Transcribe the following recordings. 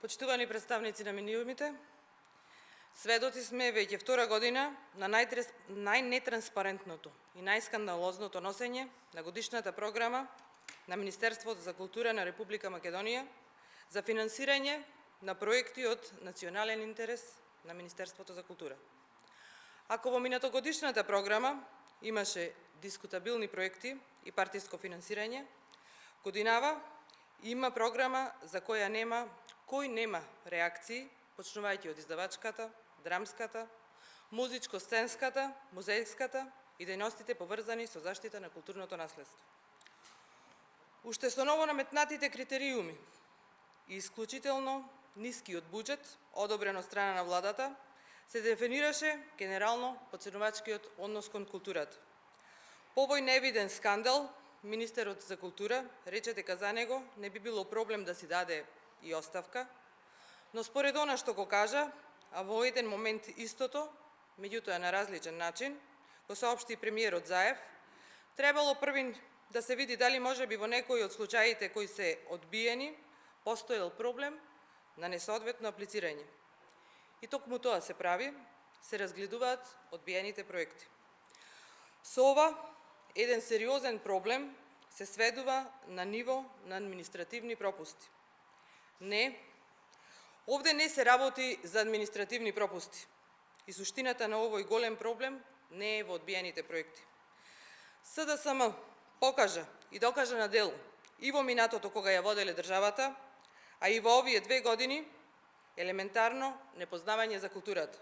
Почитувани представници на миниумите, сведоци сме веќе втора година на најнетранспарентното и најскандалозното носење на годишната програма на Министерството за култура на Република Македонија за финансирање на проекти од национален интерес на Министерството за култура. Ако во минатогодишната програма имаше дискутабилни проекти и партиско финансирање, годинава има програма за која нема реакции, почнувајќи од издавачката, драмската, музичко-сценската, музејската и дејностите поврзани со заштита на културното наследство. Уште со ново наметнатите критериуми и исклучително нискиот буџет, одобрен од страна на владата, се дефинираше генерално потценувачкиот однос кон културата. По овој невиден скандал, министерот за култура рече дека за него не би било проблем да си даде и оставка, но според она што го кажа, а во еден момент истото, меѓутоа на различен начин, го соопшти премиерот Заев, требало првин да се види дали можеби во некои од случаите кои се одбиени, постоел проблем на несоодветно аплицирање. И токму тоа се прави, се разгледуваат одбиените проекти. Со ова, еден сериозен проблем се сведува на ниво на административни пропусти. Не, овде не се работи за административни пропусти. И суштината на овој голем проблем не е во одбиените проекти. СДСМ покажа и докажа на дело и во минатото кога ја воделе државата, а и во овие 2 години елементарно непознавање за културата,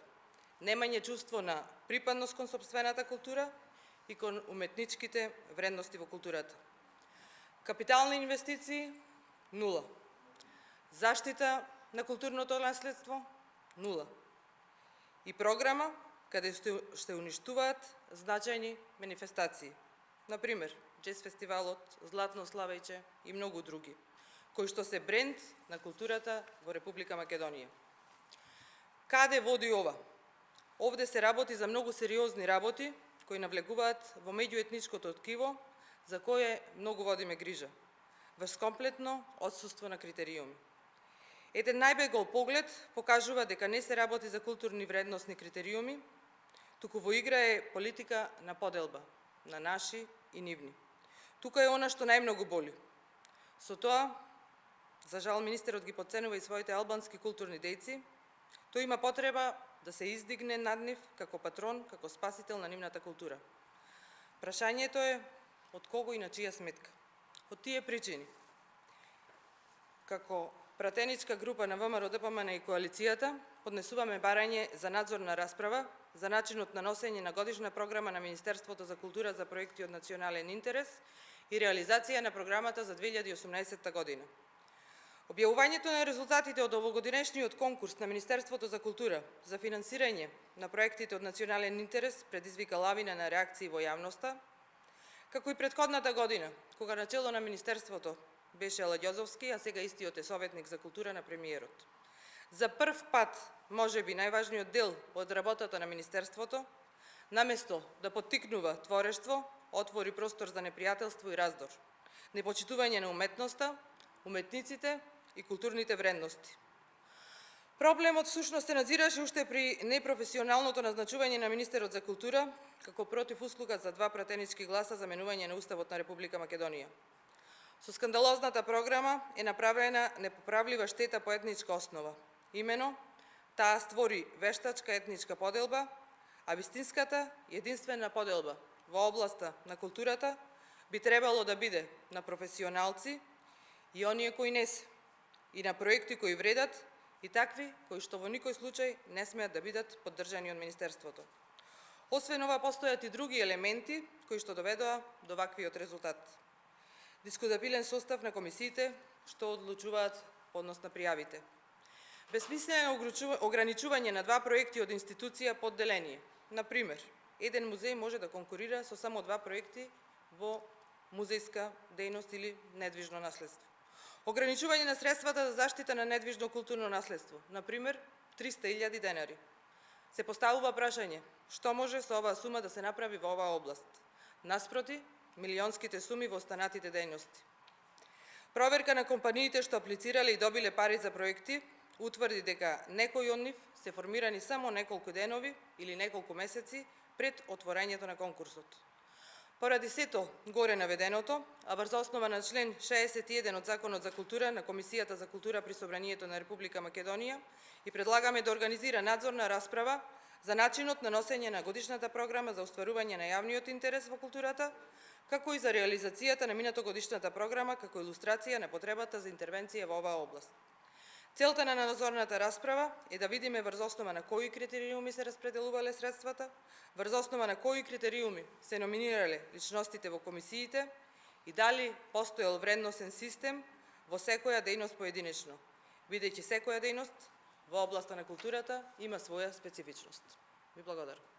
немање чувство на припадност кон сопствената култура и кон уметничките вредности во културата. Капитални инвестиции – нула. Заштита на културното наследство – нула. И програма каде ще уништуваат значајни манифестации. Например, Джез фестивалот, Златно Славејче и многу други, кои што се бренд на културата во Република Македонија. Каде води ова? Овде се работи за многу сериозни работи, кои навлегуваат во меѓуетничкото ткиво, за кое многу водиме грижа, врз комплетно отсуство на критериуми. Еден најбегол поглед покажува дека не се работи за културни вредносни критериуми, туку во игра е политика на поделба, на наши и нивни. Тука е она што најмногу боли. Со тоа, за жал, министерот ги потценува и своите албански културни дејци, тој има потреба да се издигне над нив како патрон, како спасител на нивната култура. Прашањето е од кого и на чија сметка. Од тие причини, како пратеничка група на ВМРО ДПМН и коалицијата, поднесуваме барање за надзорна расправа за начинот на носење на годишна програма на Министерството за култура за проекти од национален интерес и реализација на програмата за 2018 година. Објавувањето на резултатите од овогодинешниот конкурс на Министерството за култура за финансирање на проектите од национален интерес предизвика лавина на реакции во јавноста, како и претходната година, кога начело на Министерството беше Аладјозовски, а сега истиот е советник за култура на премиерот. За прв пат, можеби најважниот дел од работата на Министерството, наместо да поттикнува творештво, отвори простор за непријателство и раздор, непочитување на уметноста, уметниците и културните вредности. Проблемот всушност се надзираше уште при непрофесионалното назначување на министерот за култура како противуслуга за 2 пратенички гласа за менување на Уставот на Република Македонија. Со скандалозната програма е направена непоправлива штета по етничка основа. Имено, таа створи вештачка етничка поделба, а вистинската единствена поделба во областа на културата би требало да биде на професионалци и оние кои не се, и на проекти кои вредат, и такви кои што во никој случај не смеат да бидат поддржани од Министерството. Освен ова, постојат и други елементи кои што доведоа до ваквиот резултат. Дискутабилен состав на комисиите што одлучуваат по однос на пријавите. Безсмислено ограничување на 2 проекти од институција под деление. Например, еден музеј може да конкурира со само 2 проекти во музејска дејност или недвижно наследство. Ограничување на средствата за заштита на недвижно културно наследство. Например, 300.000 денари. Се поставува прашање, што може со оваа сума да се направи во оваа област? Наспроти, милионските суми во останатите дејности. Проверка на компаниите што аплицирале и добиле пари за проекти, утврди дека некои од нив се формирани само неколку денови или неколку месеци пред отворањето на конкурсот. Поради сето горе наведеното, а врз основа на член 61 од Законот за култура на Комисијата за култура при Собранието на Република Македонија и предлагаме да организира надзорна расправа за начинот на носење на годишната програма за остварување на јавниот интерес во културата, како и за реализацијата на минатогодишната програма како илустрација на потребата за интервенција во оваа област. Целта на надзорната расправа е да видиме врз основа на кои критериуми се распределувале средствата, врз основа на кои критериуми се номинирале личностите во комисиите и дали постоел вредносен систем во секоја дејност поединечно, бидејќи секоја дејност во областа на културата има своја специфичност. Ви благодарам.